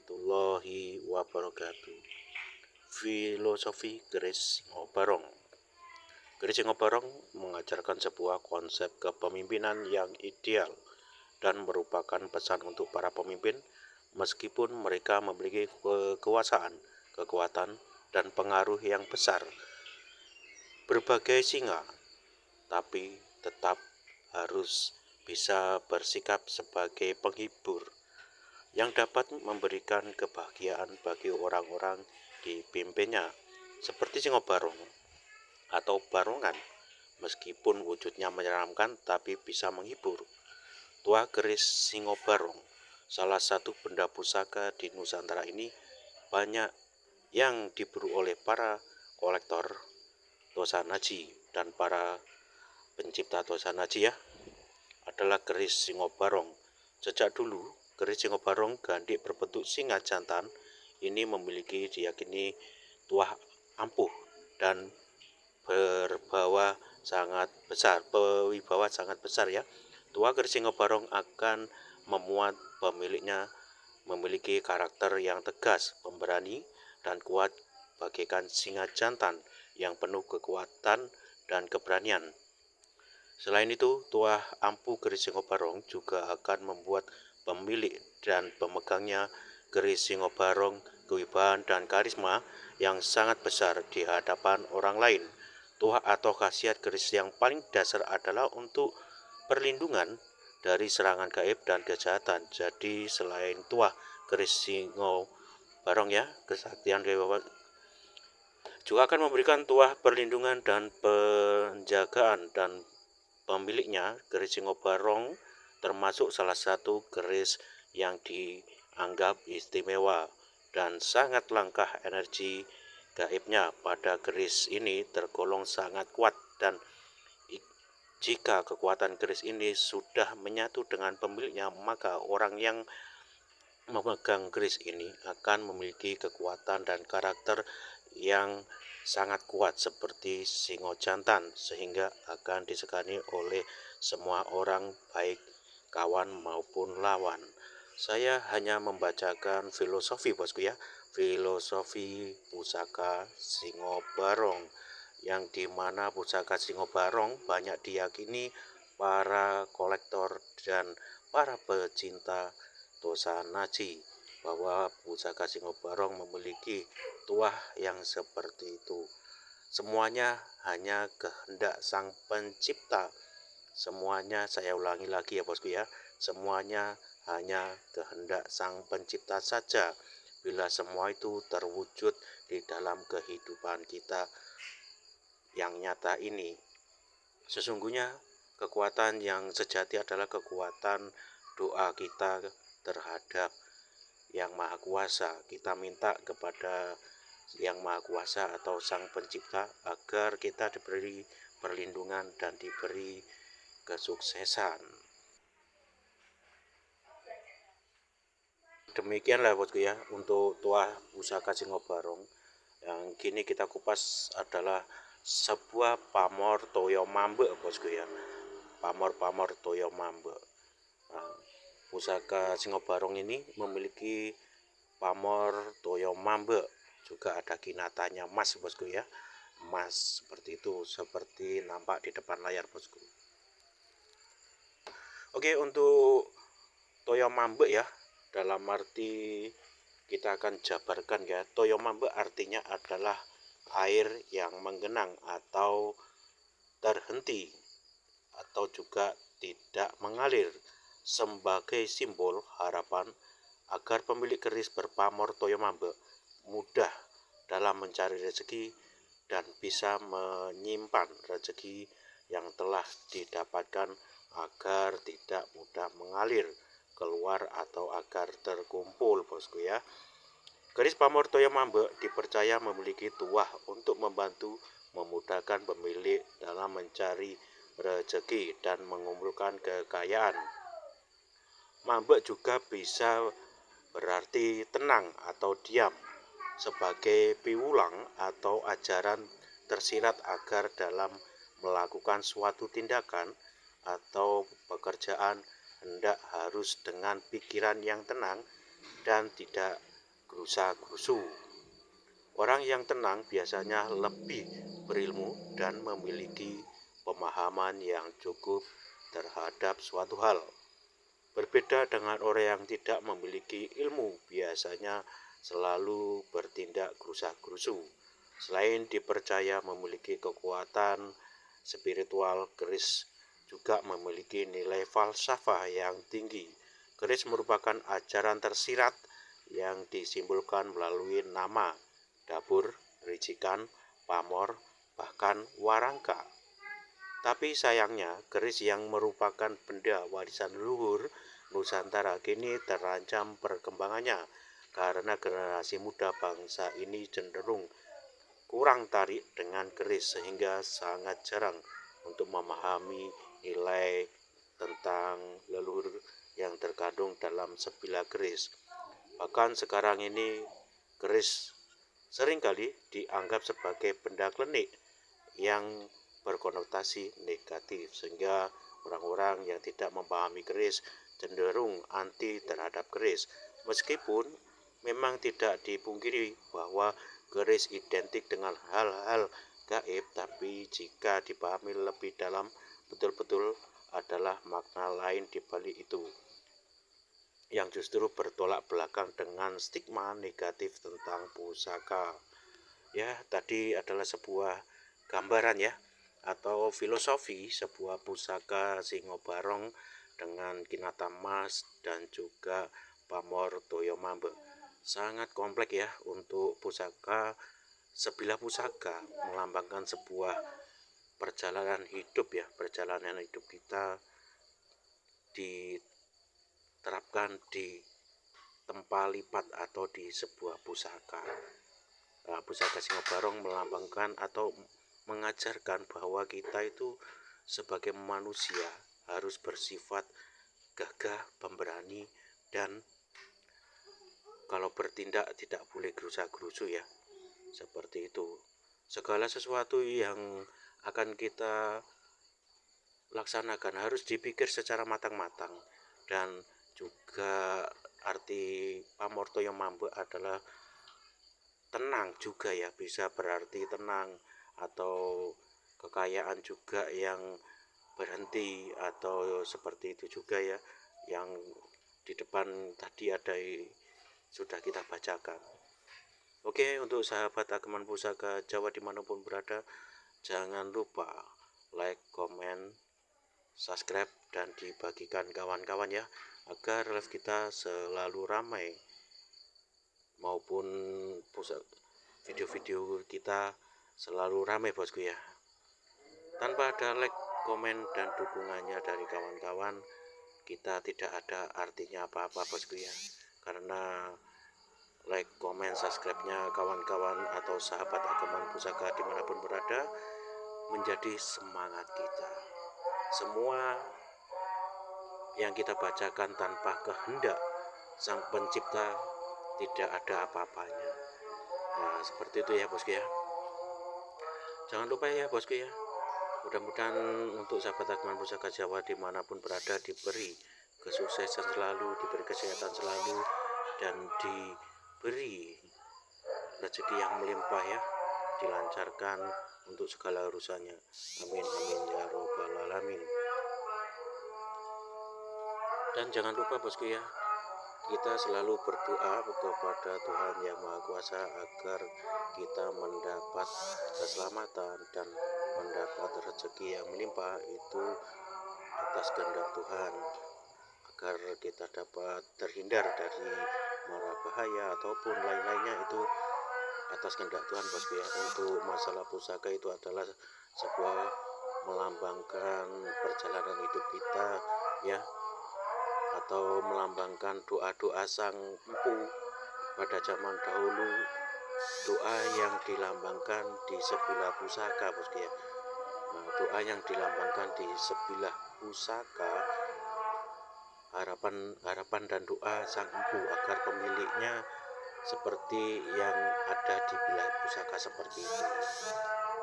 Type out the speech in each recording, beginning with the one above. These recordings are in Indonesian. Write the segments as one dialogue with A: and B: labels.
A: warahmatullahi wabarakatuh. Filosofi Keris Singobarong. Keris Singobarong mengajarkan sebuah konsep kepemimpinan yang ideal dan merupakan pesan untuk para pemimpin meskipun mereka memiliki kekuasaan, kekuatan, dan pengaruh yang besar. Berbagai singa, tapi tetap harus bisa bersikap sebagai penghibur yang dapat memberikan kebahagiaan bagi orang-orang dipimpinnya, seperti Singobarong atau barongan. Meskipun wujudnya menyeramkan tapi bisa menghibur. Tuah keris Singobarong, salah satu benda pusaka di Nusantara ini, banyak yang diburu oleh para kolektor Tosanaji dan para pencipta Tosanaji adalah keris Singobarong. Sejak dulu, keris Singobarong gandik berbentuk singa jantan ini memiliki diyakini tuah ampuh dan berwibawa sangat besar. Tuah keris Singobarong akan memuat pemiliknya memiliki karakter yang tegas, pemberani, dan kuat bagaikan singa jantan yang penuh kekuatan dan keberanian. Selain itu, tuah ampuh keris Singobarong juga akan membuat pemilik dan pemegangnya keris Singobarong kewibawaan dan karisma yang sangat besar di hadapan orang lain. Tuah atau khasiat keris yang paling dasar adalah untuk perlindungan dari serangan gaib dan kejahatan. Jadi selain tuah keris Singobarong kesaktian dewa juga akan memberikan tuah perlindungan dan penjagaan, dan pemiliknya keris Singobarong termasuk salah satu keris yang dianggap istimewa dan sangat langka. Energi gaibnya pada keris ini tergolong sangat kuat, dan jika kekuatan keris ini sudah menyatu dengan pemiliknya, maka orang yang memegang keris ini akan memiliki kekuatan dan karakter yang sangat kuat seperti singo jantan, sehingga akan disegani oleh semua orang, baik kawan maupun lawan. Saya hanya membacakan filosofi filosofi pusaka Singobarong, yang dimana pusaka Singobarong banyak diyakini para kolektor dan para pecinta Tosanaji bahwa pusaka Singobarong memiliki tuah yang seperti itu. Semuanya hanya kehendak sang pencipta. Semuanya, saya ulangi lagi semuanya hanya kehendak sang pencipta saja. Bila semua itu terwujud di dalam kehidupan kita yang nyata ini, sesungguhnya kekuatan yang sejati adalah kekuatan doa kita terhadap Yang Maha Kuasa. Kita minta kepada Yang Maha Kuasa atau Sang Pencipta agar kita diberi perlindungan dan diberi kesuksesan. Demikianlah untuk tuah pusaka Singobarong. Yang kini kita kupas adalah sebuah pamor toyo mambe pamor toyo mambe. Pusaka Singobarong ini memiliki pamor toyo mambe, juga ada kinatanya emas emas seperti itu, seperti nampak di depan layar Oke, untuk toyo mambe dalam arti kita akan jabarkan toyo mambe artinya adalah air yang menggenang atau terhenti atau juga tidak mengalir, sebagai simbol harapan agar pemilik keris berpamor toyo mambe mudah dalam mencari rezeki dan bisa menyimpan rezeki yang telah didapatkan agar tidak mudah mengalir keluar atau agar terkumpul Keris pamor toyo mambe dipercaya memiliki tuah untuk membantu memudahkan pemilik dalam mencari rezeki dan mengumpulkan kekayaan. Mambe juga bisa berarti tenang atau diam, sebagai piwulang atau ajaran tersirat agar dalam melakukan suatu tindakan atau pekerjaan hendak harus dengan pikiran yang tenang dan tidak gerusa-gerusu. Orang yang tenang biasanya lebih berilmu dan memiliki pemahaman yang cukup terhadap suatu hal. Berbeda dengan orang yang tidak memiliki ilmu, biasanya selalu bertindak gerusa-gerusu. Selain dipercaya memiliki kekuatan spiritual, keris juga memiliki nilai falsafah yang tinggi. Keris merupakan ajaran tersirat yang disimbolkan melalui nama, dapur, ricikan, pamor, bahkan warangka. Tapi sayangnya, keris yang merupakan benda warisan leluhur Nusantara kini terancam perkembangannya karena generasi muda bangsa ini cenderung kurang tarik dengan keris sehingga sangat jarang untuk memahami nilai tentang leluhur yang terkandung dalam sebilah keris. Bahkan sekarang ini keris seringkali dianggap sebagai benda klinik yang berkonotasi negatif, sehingga orang-orang yang tidak memahami keris cenderung anti terhadap keris. Meskipun memang tidak dipungkiri bahwa keris identik dengan hal-hal gaib, tapi jika dipahami lebih dalam, betul-betul adalah makna lain di balik itu, yang justru bertolak belakang dengan stigma negatif tentang pusaka. Ya, tadi adalah sebuah gambaran ya, atau filosofi sebuah pusaka Singo Barong dengan Kinata Mas dan juga pamor Toyo Mambe. Sangat kompleks ya untuk pusaka. Sebilah pusaka melambangkan sebuah perjalanan hidup ya, perjalanan hidup kita diterapkan di tempat lipat atau di sebuah pusaka. Pusaka Singo Barong melambangkan atau mengajarkan bahwa kita itu sebagai manusia harus bersifat gagah, pemberani, dan kalau bertindak tidak boleh gerusa-gerusu ya, seperti itu. Segala sesuatu yang akan kita laksanakan harus dipikir secara matang-matang. Dan juga arti pamor Toyo Mambe adalah tenang juga ya, bisa berarti tenang atau kekayaan juga yang berhenti, atau seperti itu juga ya, yang di depan tadi ada sudah kita bacakan. Oke, untuk sahabat Ageman Pusaka Jawa dimanapun berada, jangan lupa like, comment, subscribe, dan dibagikan kawan-kawan ya, agar live kita selalu ramai, maupun video-video kita selalu ramai bosku ya. Tanpa ada like, komen, dan dukungannya dari kawan-kawan, kita tidak ada artinya apa-apa bosku ya. Karena like, komen, subscribe-nya kawan-kawan atau sahabat Ageman Pusaka dimanapun berada menjadi semangat kita. Semua yang kita bacakan tanpa kehendak Sang Pencipta tidak ada apa-apanya. Nah, seperti itu ya bosku ya. Jangan lupa ya bosku ya, mudah-mudahan untuk sahabat Ageman Pusaka Jawa dimanapun berada diberi kesuksesan selalu, diberi kesehatan selalu, dan diberi rezeki yang melimpah ya, dilancarkan untuk segala urusannya. Amin amin ya robbal alamin. Dan jangan lupa bosku ya, kita selalu berdoa kepada Tuhan Yang Maha Kuasa agar kita mendapat keselamatan dan mendapat rezeki yang melimpah itu atas kehendak Tuhan, agar kita dapat terhindar dari mara bahaya ataupun lain-lainnya, itu atas kehendak Tuhan bosku ya. Untuk masalah pusaka itu adalah sebuah melambangkan perjalanan hidup kita ya, atau melambangkan doa-doa sang empu pada zaman dahulu, doa yang dilambangkan di sebilah pusaka bosku ya. Nah, doa yang dilambangkan di sebilah pusaka, harapan dan doa sang empu agar pemiliknya seperti yang ada di bilah pusaka seperti itu.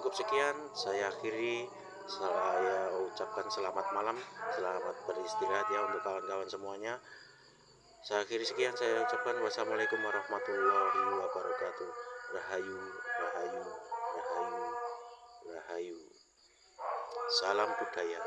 A: Cukup sekian, saya akhiri. Saya ucapkan selamat malam, selamat beristirahat ya untuk kawan-kawan semuanya. Saya akhiri sekian, saya ucapkan wassalamualaikum warahmatullahi wabarakatuh. Rahayu, rahayu, rahayu, rahayu. Salam budaya.